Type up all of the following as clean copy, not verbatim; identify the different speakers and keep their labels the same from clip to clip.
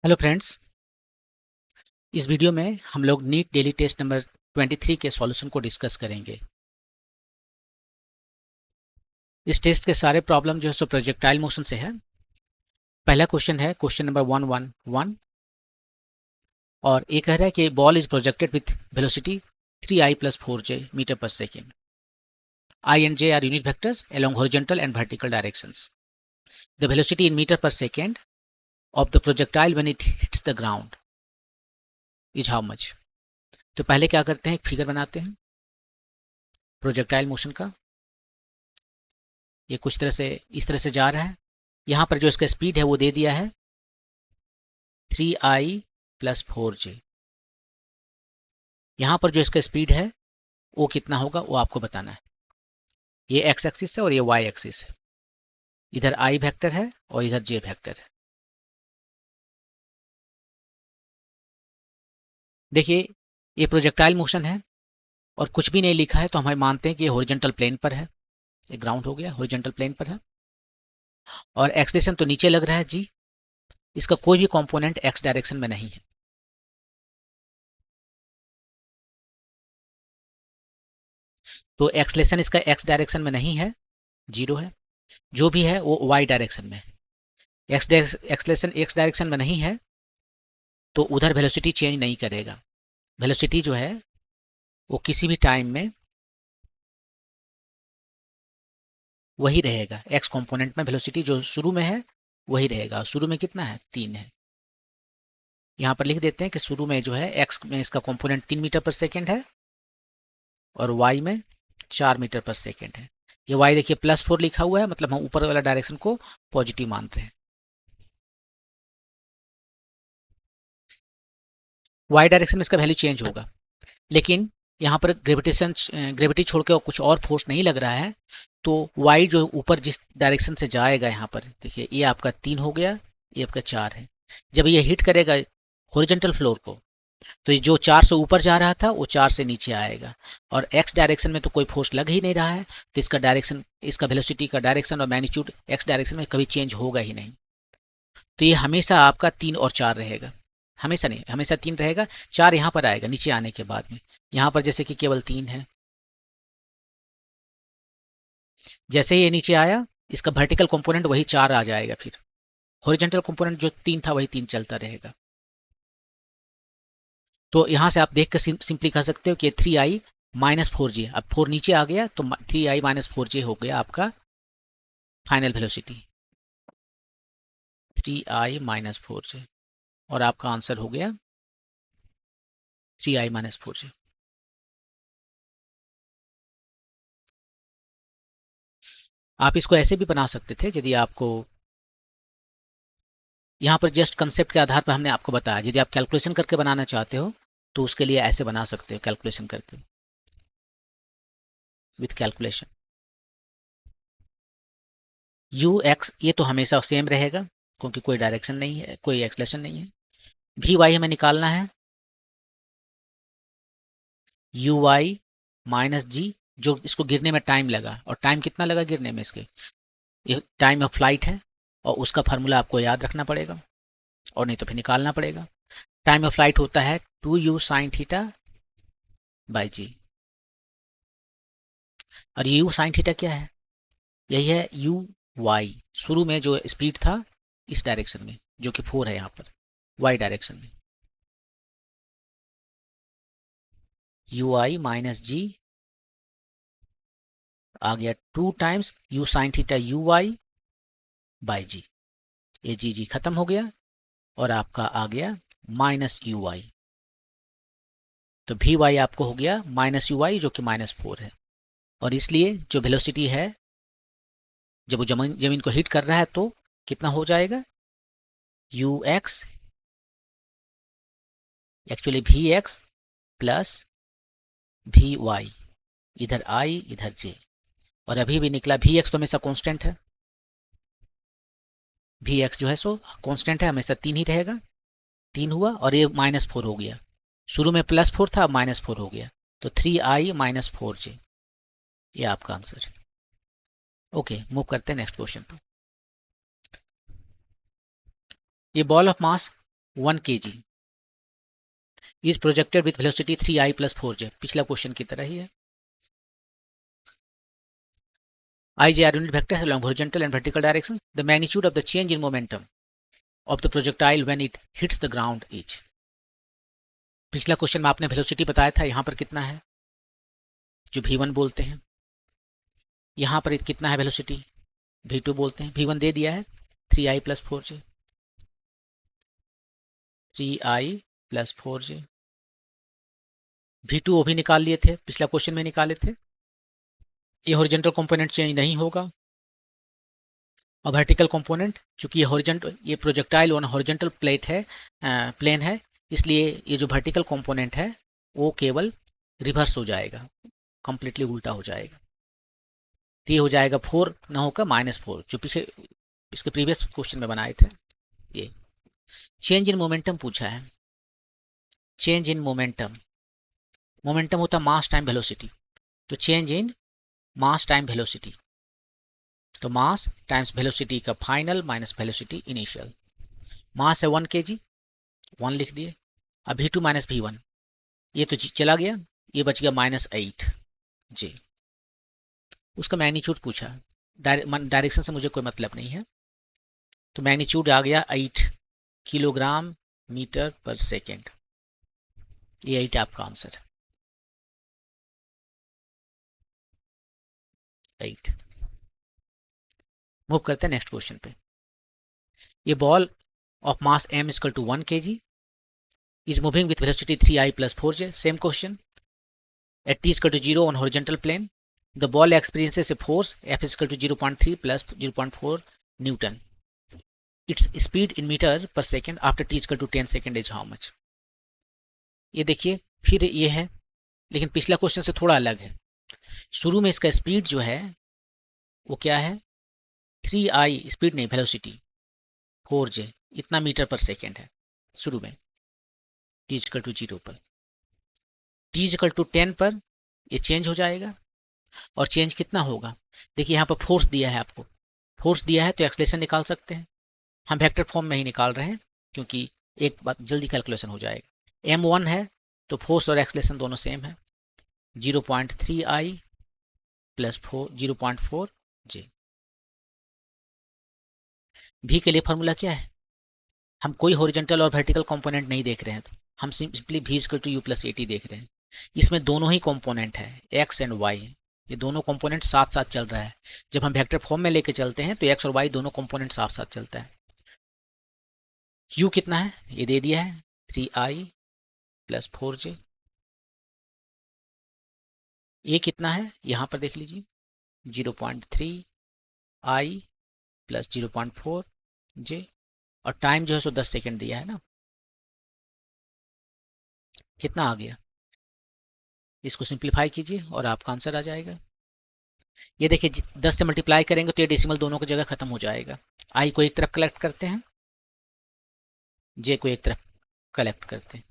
Speaker 1: Hello friends, इस video में हम लोग नीट डेली टेस्ट नंबर 23 के सॉल्यूशन को डिस्कस करेंगे। इस टेस्ट के सारे प्रॉब्लम जो है सो प्रोजेक्टाइल मोशन से है। पहला क्वेश्चन है क्वेश्चन नंबर 111 और ये कह रहा है कि ball is projected with velocity 3i + 4j metre per second. I and j are unit vectors along horizontal and vertical directions. The velocity in meter per second of the projectile when it hits the ground is how much? तो पहले क्या करते हैं, एक figure बनाते हैं projectile motion का। ये कुछ तरह से इस तरह से जा रहा है। यहाँ पर जो इसका स्पीड है वो दे दिया है 3i + 4j। यहाँ पर जो इसका स्पीड है वो कितना होगा वो आपको बताना है। ये एक्स एक्सिस है और ये वाई एक्सिस है। इधर i वेक्टर है और इधर j वेक्टर है। देखिए ये प्रोजेक्टाइल मोशन है और कुछ भी नहीं लिखा है तो हम मानते हैं कि ये हॉरिजॉन्टल प्लेन पर है। ये ग्राउंड हो गया, हॉरिजॉन्टल प्लेन पर है और एक्सलेशन तो नीचे लग रहा है जी। इसका कोई भी कंपोनेंट एक्स डायरेक्शन में नहीं है। तो एक्सलेशन इसका एक्स डायरेक्शन में नहीं है, जीरो है। जो भी है वो वाई डायरेक्शन में है। एक्सलेशन एक्स डायरेक्शन में नहीं है तो उधर वेलोसिटी चेंज नहीं करेगा। वेलोसिटी जो है वो किसी भी टाइम में वही रहेगा। एक्स कंपोनेंट में वेलोसिटी जो शुरू में है वही रहेगा। शुरू में कितना है, 3 है। यहाँ पर लिख देते हैं कि शुरू में जो है एक्स में इसका कंपोनेंट 3 मीटर पर सेकेंड है और वाई में 4 मीटर पर सेकेंड है। ये वाई देखिए +4 लिखा हुआ है, मतलब हम ऊपर वाला डायरेक्शन को पॉजिटिव मान रहे हैं। वाई डायरेक्शन में इसका वैल्यू चेंज होगा, लेकिन यहाँ पर ग्रेविटी छोड़ के कुछ और फोर्स नहीं लग रहा है। तो वाई जो ऊपर जिस डायरेक्शन से जाएगा, यहाँ पर देखिए ये आपका 3 हो गया, ये आपका 4 है। जब ये हिट करेगा हॉरिजॉन्टल फ्लोर को तो ये जो 4 से ऊपर जा रहा था वो 4 से नीचे आएगा और एक्स डायरेक्शन में तो कोई फोर्स लग ही नहीं रहा है। तो इसका डायरेक्शन, इसका वेलोसिटी का डायरेक्शन और मैग्नीट्यूड एक्स डायरेक्शन में कभी चेंज होगा ही नहीं। तो ये हमेशा आपका 3 और 4 रहेगा। हमेशा नहीं, हमेशा 3 रहेगा। 4 यहाँ पर आएगा नीचे आने के बाद में। यहाँ पर जैसे कि केवल 3 है। जैसे ही ये नीचे आया इसका वर्टिकल कंपोनेंट वही 4 आ जाएगा। फिर हॉरिजॉन्टल कंपोनेंट जो 3 था वही 3 चलता रहेगा। तो यहाँ से आप देख कर सिंपली कह सकते हो कि 3i - 4j। अब 4 नीचे आ गया तो 3i - 4j हो गया आपका फाइनल वेलोसिटी, 3i - 4j। और आपका आंसर हो गया 3i - 4j। आप इसको ऐसे भी बना सकते थे यदि आपको, यहाँ पर जस्ट कंसेप्ट के आधार पर हमने आपको बताया। यदि आप कैलकुलेशन करके बनाना चाहते हो तो उसके लिए ऐसे बना सकते हो, कैलकुलेशन करके, विथ कैलकुलेशन। यू एक्स ये तो हमेशा सेम रहेगा क्योंकि कोई डायरेक्शन नहीं है, कोई एक्सलेशन नहीं है। वी वाई हमें निकालना है, यू वाई माइनस जी, जो इसको गिरने में टाइम लगा। और टाइम कितना लगा गिरने में इसके, ये टाइम ऑफ फ्लाइट है और उसका फार्मूला आपको याद रखना पड़ेगा और नहीं तो फिर निकालना पड़ेगा। टाइम ऑफ फ्लाइट होता है 2u sin थीटा बाई जी। और ये u sin थीटा क्या है, यही है यू वाई। शुरू में जो स्पीड था इस डायरेक्शन में जो कि 4 है, यहाँ पर वाई डायरेक्शन में, यू आई माइनस जी आ गया 2 times u sin theta U Y by G. ये जी खत्म हो गया और आपका आ गया -u(y). तो vy आपको हो गया -u(y) जो कि -4 है। और इसलिए जो वेलोसिटी है जब वो जमीन को हिट कर रहा है तो कितना हो जाएगा, ux actually vx plus vy, इधर i इधर j। और अभी भी निकला vx तो हमेशा कांस्टेंट है, vx जो है सो कांस्टेंट है, हमेशा 3 ही रहेगा। 3 हुआ और ये -4 हो गया। शुरू में +4 था, अब -4 हो गया। तो 3i - 4j, ये आपका आंसर है। ओके, मूव करते हैं नेक्स्ट क्वेश्चन पर। ये ball of mass 1 kg is projected with velocity 3i plus 4j. पिछला क्वेश्चन की तरह ही है. ij are unit vectors along horizontal and vertical directions. The magnitude of the change in momentum of the projectile when it hits the ground is. पिछला question में आपने velocity बताया था, यहाँ पर कितना है जो v1 बोलते हैं, यहाँ पर कितना है वेलोसिटी v2 बोलते हैं. v1 दे दिया है 3i plus 4j, 3i plus 4j. v2 वो भी निकाल लिए थे, पिछला क्वेश्चन में निकाले थे. ये हॉरिजॉन्टल कंपोनेंट चेंज नहीं होगा और वर्टिकल कंपोनेंट, चूंकि ये हॉरिजॉन्टल, ये प्रोजेक्टाइल ऑन हॉरिजॉन्टल प्लेट है, प्लेन है, इसलिए ये जो वर्टिकल कंपोनेंट है वो केवल रिवर्स हो जाएगा, कंप्लीटली उल्टा हो जाएगा. तो ये हो जाएगा 4 ना होकर -4, जो पीछे इसके प्रीवियस क्वेश्चन में बनाए थे. ये चेंज इन मोमेंटम पूछा है. चेंज इन मोमेंटम, मोमेंटम होता है मास टाइम वेलोसिटी, तो change in mass time velocity, तो मास टाइम्स वेलोसिटी का फाइनल माइनस वेलोसिटी इनिशियल. मास है 1 kg, 1 लिख दिए. अब v2 माइनस v1, ये तो चला गया, ये बच गया -8 j. उसका मैग्नीट्यूड पूछा, डायरेक्शन से मुझे कोई मतलब नहीं है, तो मैग्नीट्यूड आ गया 8 किलोग्राम मीटर पर सेकेंड. ये 8 आपका आंसर है, 8. मूव करते हैं नेक्स्ट क्वेश्चन पे. ये ball of mass m equal to 1 kg is moving with velocity 3i plus 4j. Same question. At t equal to 0 on horizontal plane, the ball experiences a force F is equal to 0.3 plus 0.4 Newton. Its speed in meter per second after t equal to 10 second is how much? ये देखिए फिर ये है, लेकिन पिछला question से थोड़ा अलग है. शुरू में इसका स्पीड जो है वो क्या है, 3i, स्पीड नहीं वेलोसिटी, 4j, इतना मीटर पर सेकेंड है शुरू में, t इक्वल टू 0 पर. t इक्वल टू 10 पर ये चेंज हो जाएगा, और चेंज कितना होगा, देखिए यहाँ पर फोर्स दिया है, आपको फोर्स दिया है तो एक्सलेशन निकाल सकते हैं. हम वेक्टर फॉर्म में ही निकाल रहे हैं क्योंकि एक बार जल्दी कैलकुलेशन हो जाएगा. m1 है तो फोर्स और एक्सलेशन दोनों सेम है, 0.3i प्लस 0.4 j. v के लिए फॉर्मूला क्या है, हम कोई हॉरिजॉन्टल और वर्टिकल कंपोनेंट नहीं देख रहे हैं, तो हम simply v equal to u plus 80 देख रहे हैं. इसमें दोनों ही कंपोनेंट है x एंड y, ये दोनों कंपोनेंट साथ साथ चल रहा है. जब हम वेक्टर फॉर्म में लेके चलते हैं तो x और y दोनों कंपोनेंट साथ साथ चलता है. u कितना है ये दे दिया है, 3i प्लस 4j. a कितना है यहाँ पर देख लीजिए, 0.3i प्लस 0.4 j, और टाइम जो है सो 10 सेकेंड दिया है ना. कितना आ गया, इसको सिंप्लीफाई कीजिए और आपका आंसर आ जाएगा. ये देखिए 10 से मल्टीप्लाई करेंगे तो ये डेसिमल दोनों की जगह खत्म हो जाएगा. आई को एक तरफ कलेक्ट करते हैं, जे को एक तरफ कलेक्ट करते हैं.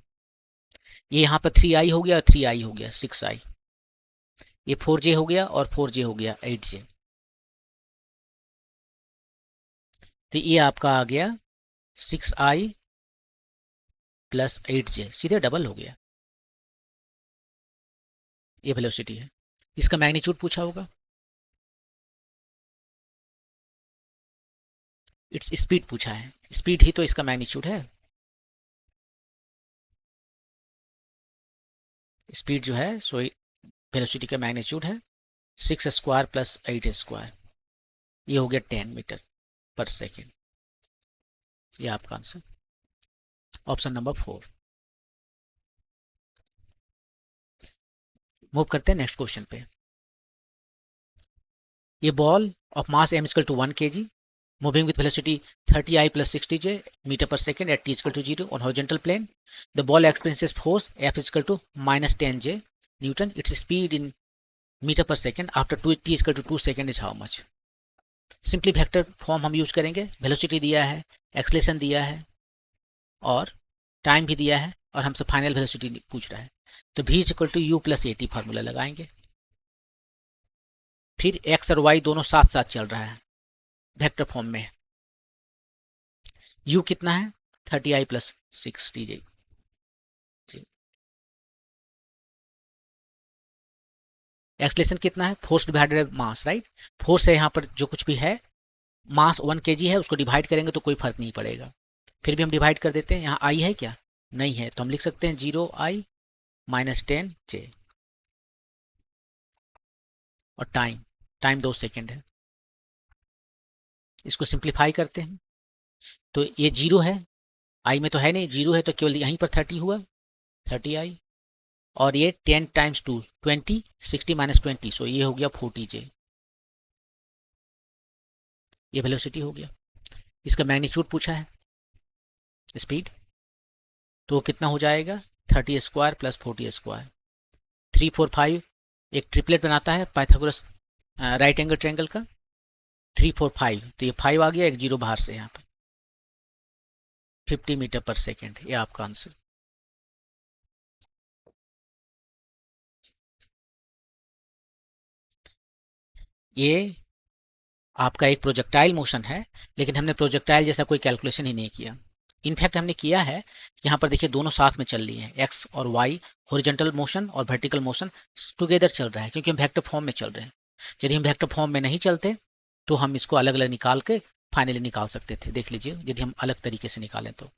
Speaker 1: ये यहाँ पर 3i हो गया और 3i हो गया 6i, ये 4j हो गया और 4j हो गया 8j. तो ये आपका आ गया 6i प्लस 8j, सीधे डबल हो गया. ये वेलोसिटी है. इसका मैग्नीट्यूड पूछा होगा, इट्स स्पीड पूछा है, स्पीड ही तो इसका मैग्नीट्यूड है. स्पीड जो है सो वेलोसिटी का मैग्नीट्यूड है 6 स्क्वायर प्लस 8 स्क्वायर, ये हो गया 10 मीटर पर सेकेंड. ये आपका आंसर, ऑप्शन नंबर 4. मूव करते हैं नेक्स्ट क्वेश्चन पे. ये ball of mass m equal to 1 kg moving with velocity 30i plus 60j meter per second at t equal to 0 on horizontal plane. The ball experiences force F is equal to minus 10j Newton. Its speed in meter per second after t is equal to 2 second is how much? Simply vector form हम use करेंगे. Velocity दिया है, acceleration दिया है और time भी दिया है, और हमसे फाइनल वेलोसिटी पूछ रहा है, तो v equal to u plus 80 formula लगाएंगे. फिर x और y दोनों साथ साथ चल रहा है वेक्टर फॉर्म में. u कितना है 30i प्लस 60j। एक्सलेशन कितना है, फोर्स डिवाइडेड मास, राइट। फोर्स है यहाँ पर जो कुछ भी है, मास 1 kg है, उसको डिवाइड करेंगे तो कोई फर्क नहीं पड़ेगा। फिर भी हम डिवाइड कर देते हैं, यहाँ आई है क्या, नहीं है, तो हम लिख सकते हैं 0i माइनस 10j। और टाइम, टाइम 2 सेकेंड है। इसको सिंप्लीफाई करते हैं तो ये 0 है, आई में तो है नहीं, 0 है तो केवल यहीं पर 30 हुआ, 30i। और ये 10 टाइम्स 2 20, 60 माइनस 20, सो ये हो गया 40j। ये वेलोसिटी हो गया। इसका मैग्नीट्यूड पूछा है, स्पीड, तो कितना हो जाएगा 30 स्क्वायर प्लस 40 स्क्वायर, 345। एक ट्रिपलेट बनाता है पाइथागोरस राइट एंगल ट्रायंगल का, 345, तो ये 5 आ गया, एक जीरो बाहर से, यहाँ पर 50 मीटर पर सेकेंड, ये आपका आंसर। ये आपका एक प्रोजेक्टाइल मोशन है, लेकिन हमने प्रोजेक्टाइल जैसा कोई कैलकुलेशन ही नहीं किया। इनफैक्ट हमने किया है, यहाँ पर देखिए दोनों साथ में चल रही हैं, एक्स और वाई, हॉरिजॉन्टल मोशन और वर्टिकल मोशन टुगेदर चल रहा है, क्योंकि हम वेक्टर फॉर्म में चल रहे हैं। यदि हम वेक्टर फॉर्म में नहीं चलते तो हम इसको अलग अलग निकाल के फाइनली निकाल सकते थे। देख लीजिए यदि हम अलग तरीके से निकालें तो।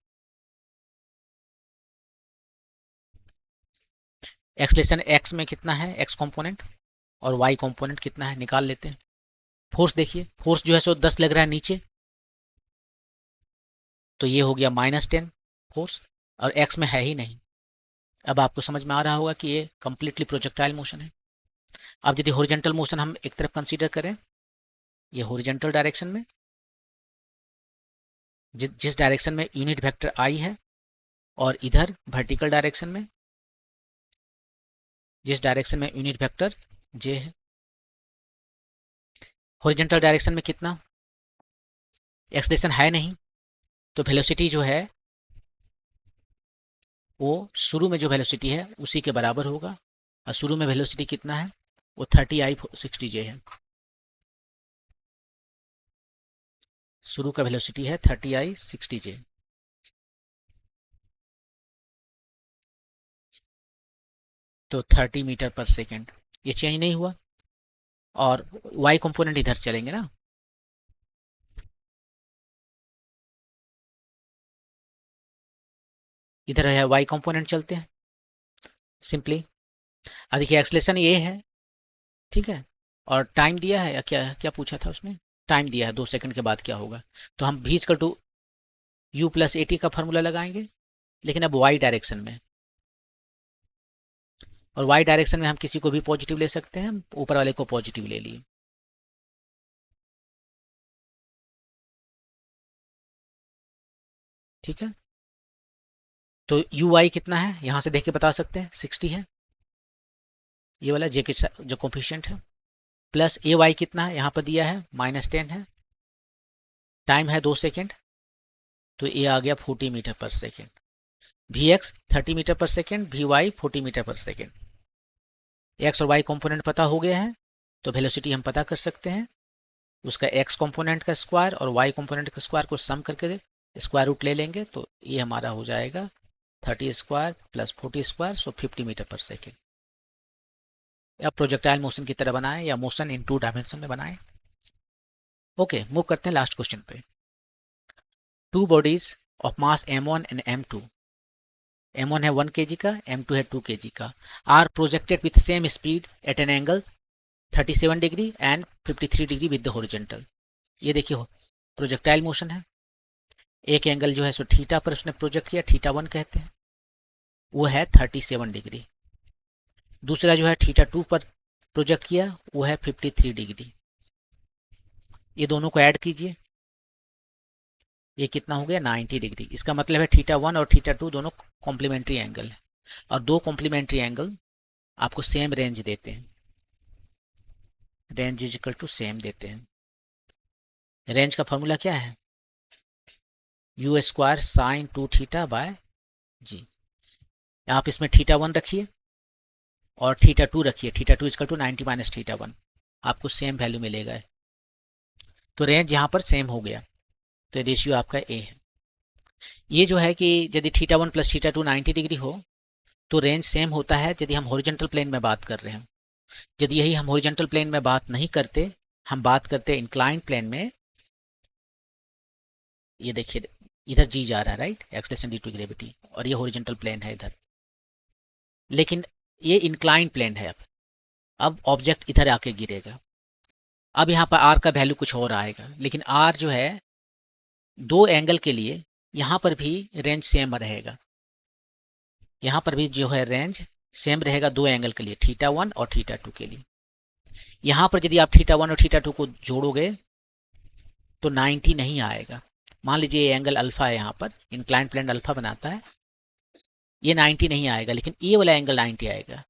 Speaker 1: एक्सलेशन एक्स में कितना है, एक्स कॉम्पोनेंट, और वाई कॉम्पोनेंट कितना है, निकाल लेते हैं। फोर्स देखिए, फोर्स जो है सो 10 लग रहा है नीचे, तो ये हो गया -10 फोर्स, और एक्स में है ही नहीं। अब आपको समझ में आ रहा होगा कि ये कंप्लीटली प्रोजेक्टाइल मोशन है। अब यदि हॉरिजॉन्टल मोशन हम एक तरफ कंसीडर करें, ये हॉरिजॉन्टल डायरेक्शन में, जिस डायरेक्शन में यूनिट वेक्टर आई है, और इधर वर्टिकल डायरेक्शन में जिस डायरेक्शन में यूनिट वेक्टर जे है। हॉरिजॉन्टल डायरेक्शन में कितना, एक्सलेशन है नहीं, तो वेलोसिटी जो है वो शुरू में जो वेलोसिटी है उसी के बराबर होगा, और शुरू में वेलोसिटी कितना है, वो 30i 60j है। शुरू का वेलोसिटी है 30i 60j। तो 30 मीटर पर सेकेंड, ये चेंज नहीं हुआ। और y कंपोनेंट इधर चलेंगे ना, इधर है y कंपोनेंट, चलते हैं सिंपली। अब देखिए एक्सलेशन ये है, ठीक है, और टाइम दिया है, या क्या क्या पूछा था उसने, टाइम दिया है 2 सेकंड के बाद क्या होगा, तो हम v equal to u plus AT का फॉर्मूला लगाएंगे, लेकिन अब y डायरेक्शन में। और y डायरेक्शन में हम किसी को भी पॉजिटिव ले सकते हैं, हम ऊपर वाले को पॉजिटिव ले लिए। ठीक है, तो ui कितना है, यहां से देख के बता सकते हैं, 60 है, ये वाला जे के जो कोफिशिएंट है, प्लस ay कितना है, यहाँ पर दिया है -10 है, टाइम है 2 सेकेंड, तो ये आ गया 40 metre per second. vx 30 metre per second, vy 40 metre per second. X और वाई कंपोनेंट पता हो गया है, तो वेलोसिटी हम पता कर सकते हैं, उसका एक्स कंपोनेंट का स्क्वायर और वाई कंपोनेंट का स्क्वायर को सम करके स्क्वायर रूट ले लेंगे, तो ये हमारा हो जाएगा 30 स्क्वायर प्लस 40 स्क्वायर, सो 50 मीटर पर सेकेंड। अब प्रोजेक्टाइल मोशन की तरह बनाएं या मोशन इन 2 डायमेंशन में बनाएं। ओके, मूव करते हैं लास्ट क्वेश्चन पे। Two bodies of mass m1 and m2, m1 है 1 kg का, m2 है 2 kg का, are projected with same speed at an angle 37 degree and 53 degree with the horizontal. ये देखिए प्रोजेक्टाइल मोशन है, एक एंगल जो है सो थीटा पर उसने प्रोजेक्ट किया, θ1 कहते हैं, वो है 37 डिग्री। दूसरा जो है θ2 पर प्रोजेक्ट किया, वो है 53 डिग्री। ये दोनों को ऐड कीजिए, ये कितना हो गया 90 डिग्री। इसका मतलब है θ1 और θ2 दोनों कॉम्प्लीमेंट्री एंगल है, और दो कॉम्प्लीमेंट्री एंगल आपको सेम रेंज देते हैं, range is equal to same देते हैं। रेंज का फॉर्मूला क्या है, u square sine 2θ by g. आप इसमें θ1 रखिए और θ2 रखिए, θ2 इक्वल टू 90 माइनस θ1, आपको सेम वैल्यू मिलेगा। तो रेंज यहाँ पर सेम हो गया, तो रेशियो आपका ए है। ये जो है कि यदि θ1 प्लस θ2 90 डिग्री हो तो रेंज सेम होता है यदि हम हॉरिजॉन्टल प्लेन में बात कर रहे हैं। यदि यही हम हॉरिजॉन्टल प्लेन में बात नहीं करते, हम बात करते इंक्लाइंड प्लेन में, ये देखिए इधर जी जा रहा है, right, acceleration due to gravity, और ये हॉरिजॉन्टल प्लेन है इधर, लेकिन ये इंक्लाइंड प्लेन है। अब ऑब्जेक्ट इधर आके गिरेगा। अब यहाँ पर आर का वैल्यू कुछ और आएगा, लेकिन आर जो है दो एंगल के लिए यहाँ पर भी रेंज सेम रहेगा। यहाँ पर भी जो है रेंज सेम रहेगा दो एंगल के लिए, θ1 और θ2 के लिए। यहाँ पर यदि आप θ1 और θ2 को जोड़ोगे तो 90 नहीं आएगा। मान लीजिए ये एंगल अल्फा है, यहाँ पर इंक्लाइंड प्लेन अल्फा बनाता है, ये 90 नहीं आएगा, लेकिन ये वाला एंगल 90 आएगा,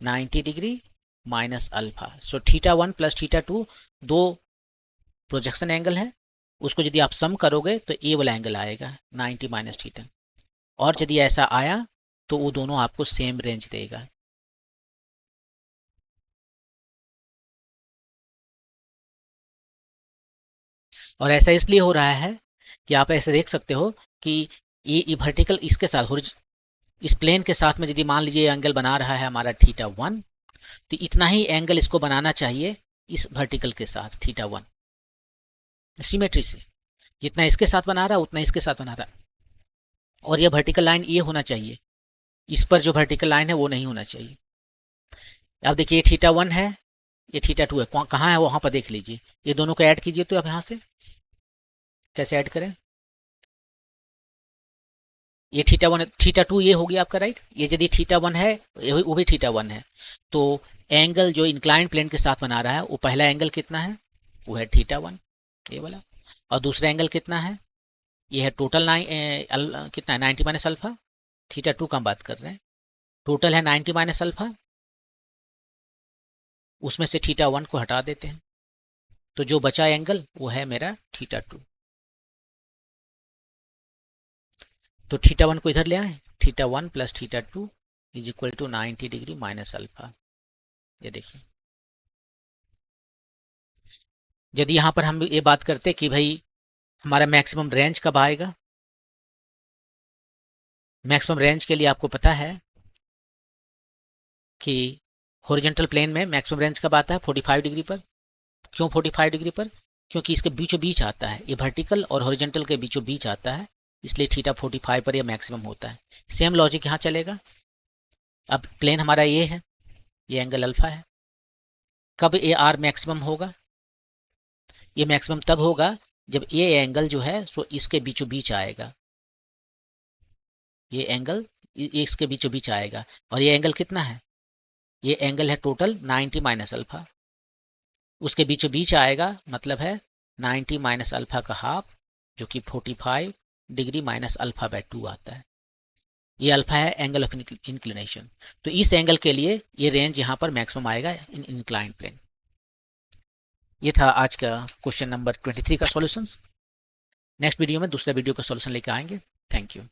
Speaker 1: 90 डिग्री माइनस अल्फा। सो θ1 प्लस θ2 दो प्रोजेक्शन एंगल है, उसको यदि आप सम करोगे तो ये वाला एंगल आएगा 90 माइनस थीटा, और यदि ऐसा आया तो वो दोनों आपको सेम रेंज देगा। और ऐसा इसलिए हो रहा है कि आप ऐसे देख सकते हो कि ये वर्टिकल इसके साथ, इस प्लेन के साथ में यदि मान लीजिए एंगल बना रहा है हमारा θ1, तो इतना ही एंगल इसको बनाना चाहिए इस वर्टिकल के साथ θ1, सिमेट्री से। जितना इसके साथ बना रहा है उतना इसके साथ बना रहा है, और यह वर्टिकल लाइन ये होना चाहिए, इस पर जो वर्टिकल लाइन है वो नहीं होना चाहिए। अब देखिए ये θ1 है, ये θ2 है, कहाँ है वहां पर देख लीजिए। ये दोनों को ऐड कीजिए, तो अब यहाँ से कैसे ऐड करें, ये θ1 θ2 ये हो गया आपका, राइट। ये यदि θ1 है वो भी θ1 है, तो एंगल जो इंक्लाइंड प्लेन के साथ बना रहा है वो पहला एंगल कितना है, वो है θ1 ये वाला, और दूसरा एंगल कितना है, ये है टोटल कितना है 90 माइनस अल्फा। θ2 का हम बात कर रहे हैं, टोटल है 90 माइनस अल्फा, उसमें से θ1 को हटा देते हैं, तो जो बचा एंगल वो है मेरा θ2। तो θ1 को इधर ले आए, θ1 plus θ2 is equal to 90 degree minus alpha. ये देखिए, यदि यहाँ पर हम ये बात करते कि भाई हमारा मैक्सिमम रेंज कब आएगा, मैक्सिमम रेंज के लिए आपको पता है कि हॉरिजॉन्टल प्लेन में मैक्सिमम रेंज कब आता है, 45 डिग्री पर। क्यों 45 डिग्री पर, क्योंकि इसके बीचों बीच आता है, ये वर्टिकल और हॉरिजॉन्टल के बीचों बीच आता है, इसलिए थीटा 45 पर यह मैक्सिमम होता है। सेम लॉजिक यहाँ चलेगा। अब प्लेन हमारा ये है, ये एंगल अल्फा है, कब ए आर मैक्सिमम होगा, ये मैक्सिमम तब होगा जब ये एंगल जो है सो इसके बीचों बीच आएगा, ये एंगल इसके बीचों बीच आएगा, और ये एंगल कितना है, ये एंगल है टोटल 90 माइनस अल्फा, उसके बीचों बीच आएगा, मतलब है 90 माइनस अल्फा का हाफ, जो कि 45 डिग्री माइनस अल्फा बाय 2 आता है। ये अल्फा है एंगल ऑफ इंक्लिनेशन। तो इस एंगल के लिए ये रेंज यहाँ पर मैक्सिमम आएगा इन इंक्लाइंड प्लेन। ये था आज का क्वेश्चन नंबर 23 का सॉल्यूशंस। नेक्स्ट वीडियो में दूसरे वीडियो का सॉल्यूशन लेकर आएंगे। Thank you.